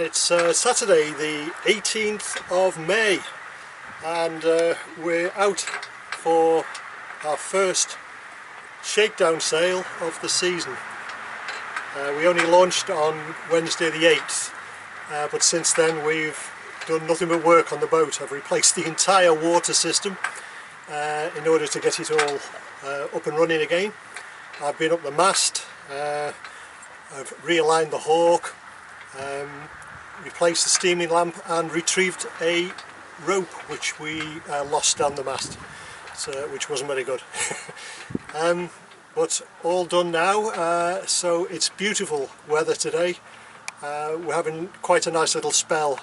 It's Saturday the 18th of May and we're out for our first shakedown sail of the season. We only launched on Wednesday the 8th, but since then we've done nothing but work on the boat. I've replaced the entire water system in order to get it all up and running again. I've been up the mast, I've realigned the hawk, replaced the steaming lamp and retrieved a rope which we lost down the mast, which wasn't very good. But all done now, so it's beautiful weather today. We're having quite a nice little spell.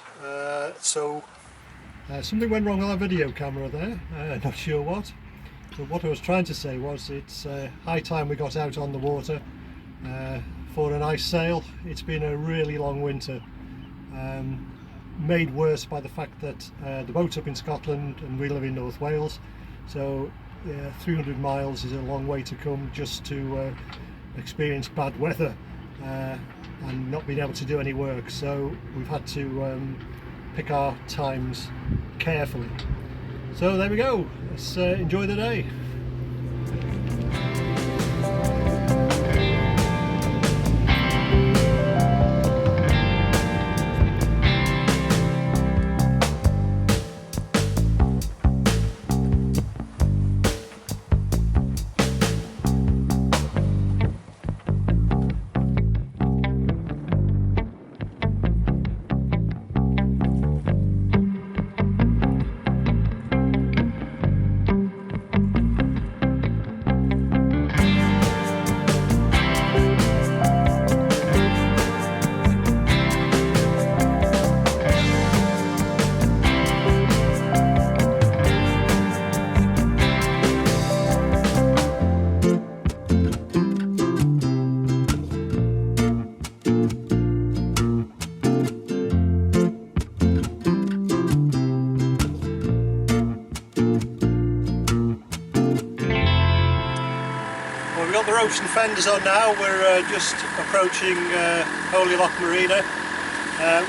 Something went wrong on our video camera there, not sure what. But what I was trying to say was it's high time we got out on the water for a nice sail. It's been a really long winter, made worse by the fact that the boat's up in Scotland and we live in North Wales, so 300 miles is a long way to come just to experience bad weather and not being able to do any work. So we've had to pick our times carefully. So there we go, let's enjoy the day. We've got the ropes and fenders on now. We're just approaching Holy Loch Marina.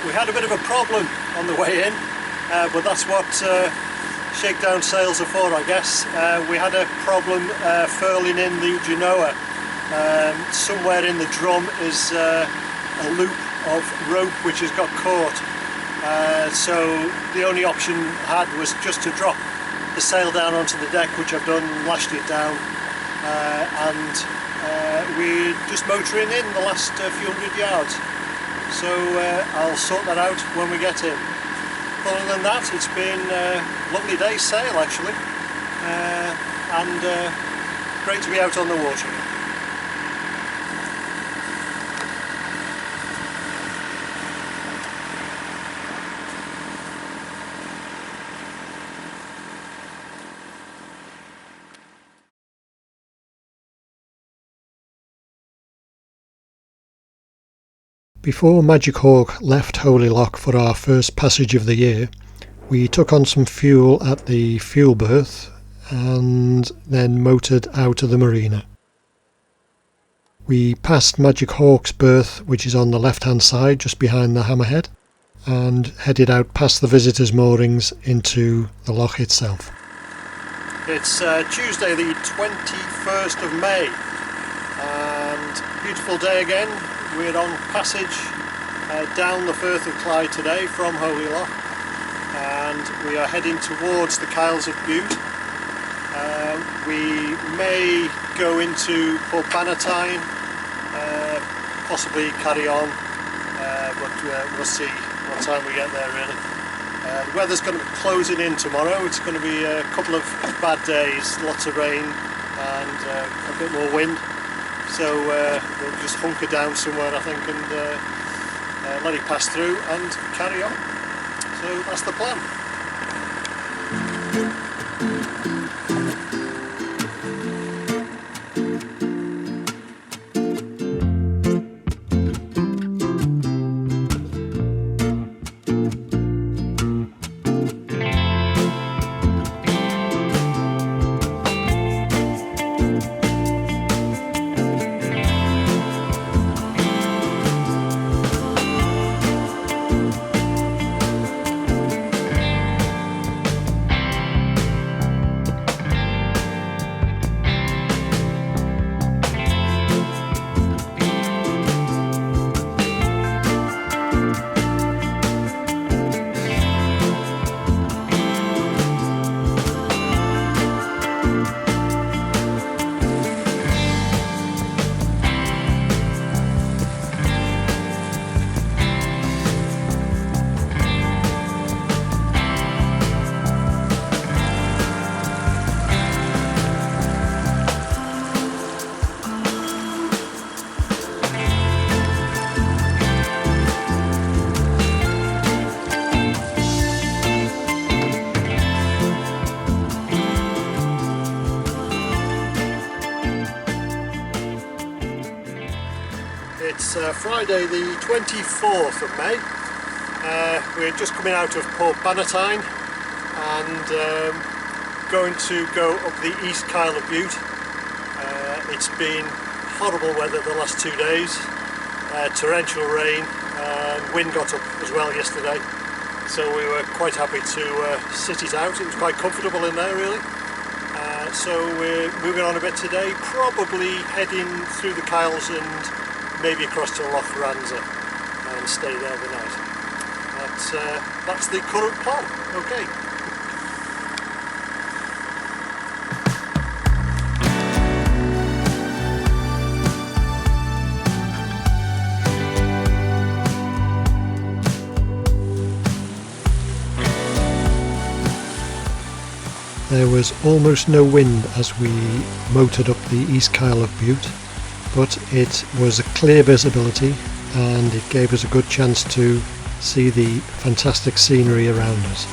We had a bit of a problem on the way in, but that's what shakedown sails are for, I guess. We had a problem furling in the genoa. Somewhere in the drum is a loop of rope which has got caught. So the only option I had was just to drop the sail down onto the deck, which I've done, lashed it down. And we're just motoring in the last few hundred yards, so I'll sort that out when we get in. Other than that, it's been a lovely day's sail actually, and great to be out on the water. Before Magic Hawk left Holy Loch for our first passage of the year, we took on some fuel at the fuel berth and then motored out of the marina. We passed Magic Hawk's berth, which is on the left hand side just behind the hammerhead, and headed out past the visitors' moorings into the loch itself. It's Tuesday the 21st of May and beautiful day again. We're on passage down the Firth of Clyde today from Holy Loch, and we are heading towards the Isle of Bute. We may go into Port Bannatyne, possibly carry on, but we'll see what time we get there really. The weather's going to be closing in tomorrow. It's going to be a couple of bad days, lots of rain and a bit more wind. So we'll just hunker down somewhere, I think, and let it pass through and carry on. So that's the plan. Friday the 24th of May. We're just coming out of Port Bannatyne and going to go up the East Isle of Bute. It's been horrible weather the last 2 days, torrential rain, and wind got up as well yesterday, so we were quite happy to sit it out. It was quite comfortable in there really. So we're moving on a bit today, probably heading through the Kyles and maybe across to Loch Ranza and stay there the night. That's the current plan. Okay. There was almost no wind as we motored up the East Isle of Bute, but it was a clear visibility and it gave us a good chance to see the fantastic scenery around us.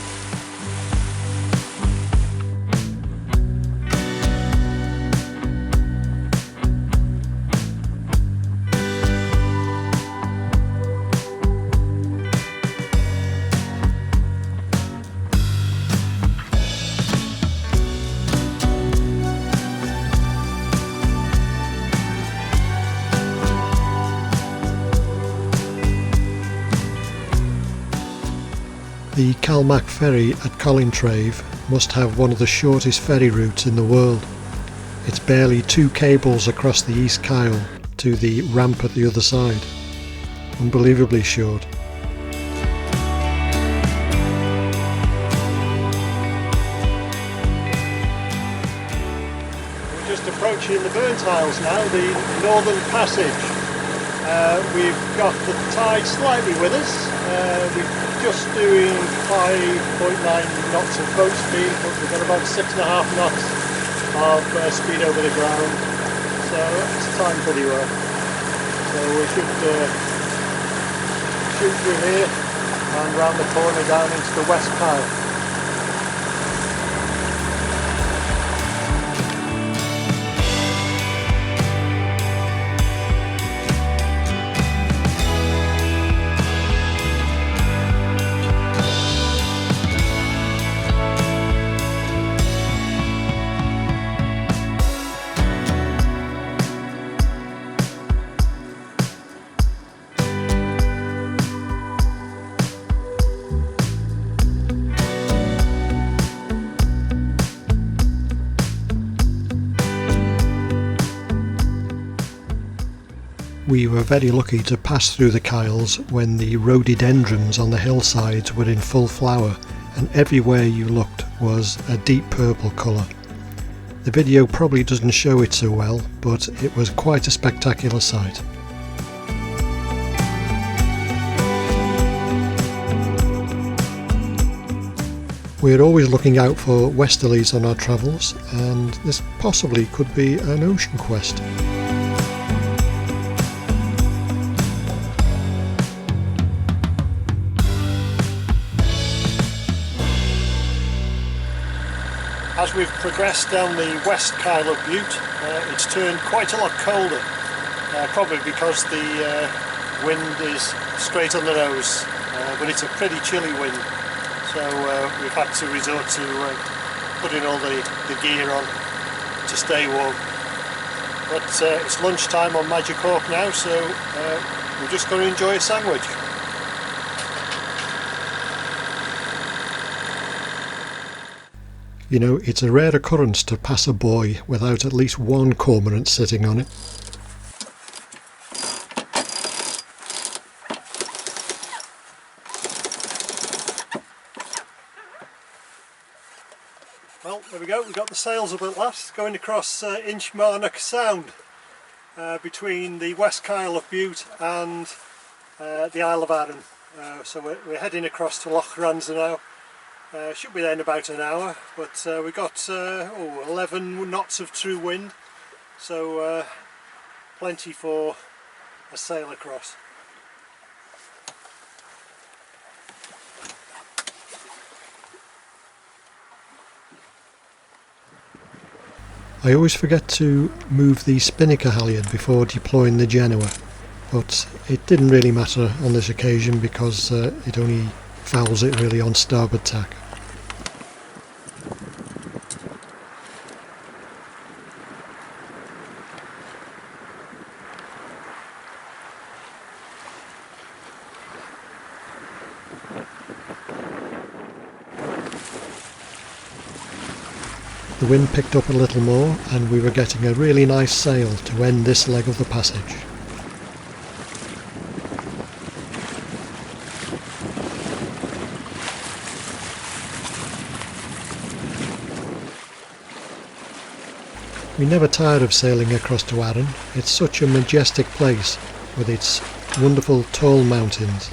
The Calmac ferry at Collintrave must have one of the shortest ferry routes in the world. It's barely 2 cables across the East Kyle to the ramp at the other side. Unbelievably short. We're just approaching the Burnt Isles now, the Northern Passage. We've got the tide slightly with us. We're just doing 5.9 knots of boat speed, but we've got about 6.5 knots of speed over the ground, so it's timed pretty well. So we should shoot through here and round the corner down into the West Kyle. We were very lucky to pass through the Kyles when the rhododendrons on the hillsides were in full flower, and everywhere you looked was a deep purple colour. The video probably doesn't show it so well, but it was quite a spectacular sight. We're always looking out for westerlies on our travels, and this possibly could be an ocean quest. As we've progressed down the West Isle of Bute, it's turned quite a lot colder, probably because the wind is straight on the nose, but it's a pretty chilly wind, so we've had to resort to putting all the gear on to stay warm. But it's lunchtime on Magic Hawk now, so we're just going to enjoy a sandwich. You know, it's a rare occurrence to pass a buoy without at least one cormorant sitting on it. Well, there we go, we've got the sails up at last, going across Inchmarnock Sound, between the West Isle of Bute and the Isle of Arran. So we're heading across to Loch Ranza now. Should be there in about an hour, but we've got 11 knots of true wind, so plenty for a sail across. I always forget to move the spinnaker halyard before deploying the Genoa. but it didn't really matter on this occasion because it only fouls it really on starboard tack. The wind picked up a little more and we were getting a really nice sail to end this leg of the passage. We never tired of sailing across to Arran. It's such a majestic place with its wonderful tall mountains,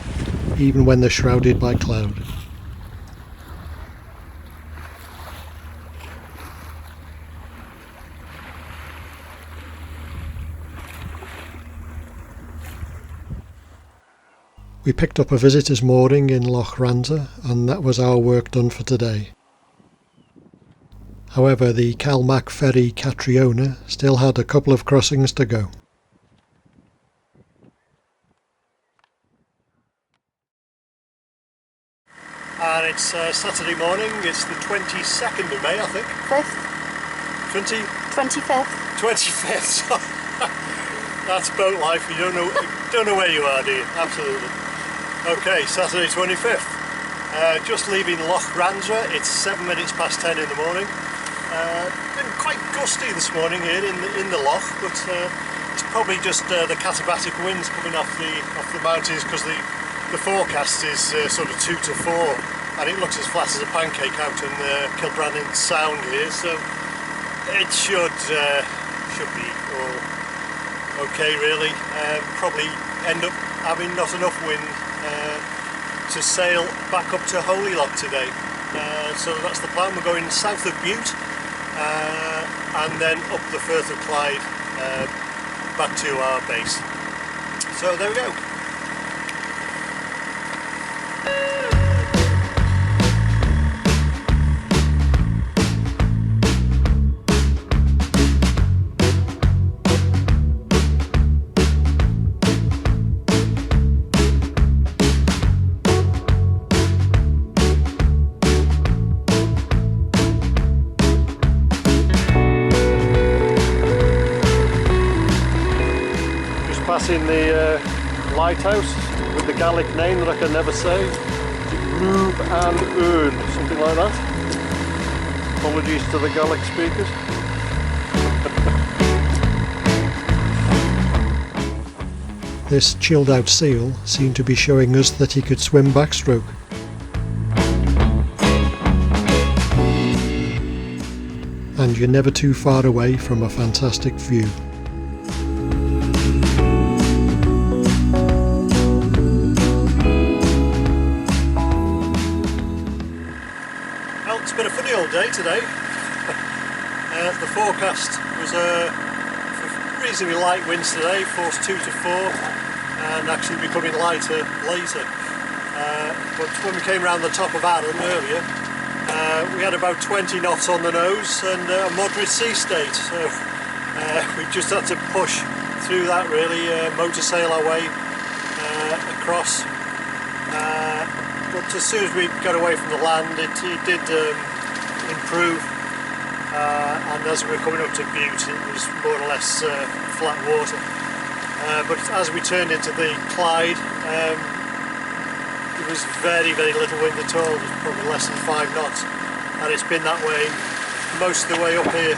even when they're shrouded by cloud. We picked up a visitor's mooring in Loch Ranza and that was our work done for today. However, the Calmac ferry Catriona still had a couple of crossings to go. And it's Saturday morning, it's the 22nd of May I think. 5th? 25th. 25th. That's boat life, you don't know where you are, do you? Absolutely. Okay, Saturday 25th. Just leaving Loch Ranza, it's 7 minutes past 10 in the morning. Been quite gusty this morning here in the loch, but it's probably just the katabatic winds coming off the mountains because the forecast is sort of 2 to 4 and it looks as flat as a pancake out in Kilbrannan Sound here, so it should be all okay really. Probably end up having not enough wind to sail back up to Holy Loch today. So that's the plan. We're going south of Bute and then up the Firth of Clyde back to our base. So there we go. Passing the lighthouse with the Gaelic name that I can never say, Rúb an Urn, something like that. Apologies to the Gaelic speakers. This chilled out seal seemed to be showing us that he could swim backstroke. And you're never too far away from a fantastic view. It's been a funny old day today. The forecast was reasonably light winds today, force 2 to 4 and actually becoming lighter later. But when we came around the top of Arran earlier, we had about 20 knots on the nose and a moderate sea state, so we just had to push through that really, motor sail our way across. But as soon as we got away from the land, it did improve, and as we were coming up to Bute, it was more or less flat water. But as we turned into the Clyde, there was very, very little wind at all. It was probably less than 5 knots, and it's been that way most of the way up here.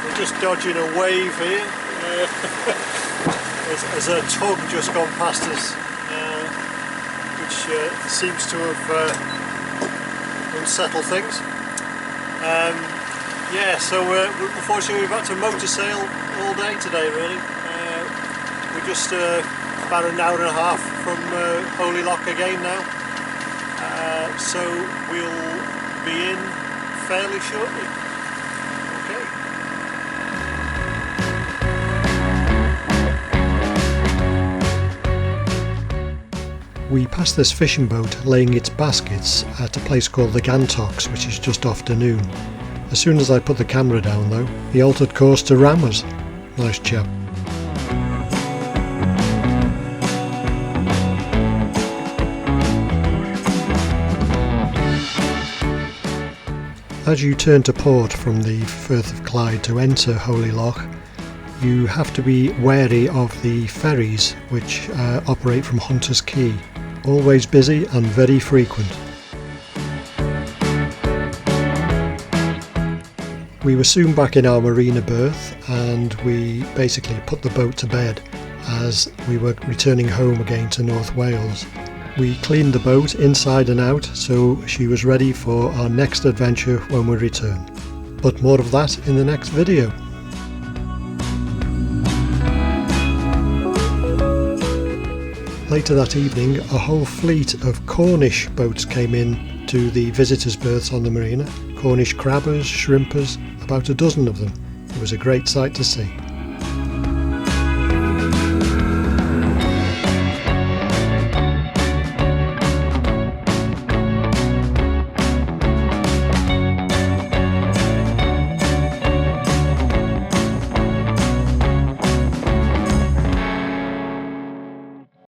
We're just dodging a wave here. There's a tug just gone past us, which seems to have unsettled things. Yeah, so unfortunately we've had to motor sail all day today really. We're just about an hour and a half from Holy Loch again now. So we'll be in fairly shortly. We passed this fishing boat laying its baskets at a place called the Gantox, which is just off Dunoon. As soon as I put the camera down though, he altered course to ram us. Nice chap. As you turn to port from the Firth of Clyde to enter Holy Loch, you have to be wary of the ferries which operate from Hunter's Quay. Always busy and very frequent. We were soon back in our marina berth, and we basically put the boat to bed as we were returning home again to North Wales. We cleaned the boat inside and out, so she was ready for our next adventure when we return. But more of that in the next video. Later that evening, a whole fleet of Cornish boats came in to the visitors' berths on the marina. Cornish crabbers, shrimpers, about a dozen of them. It was a great sight to see.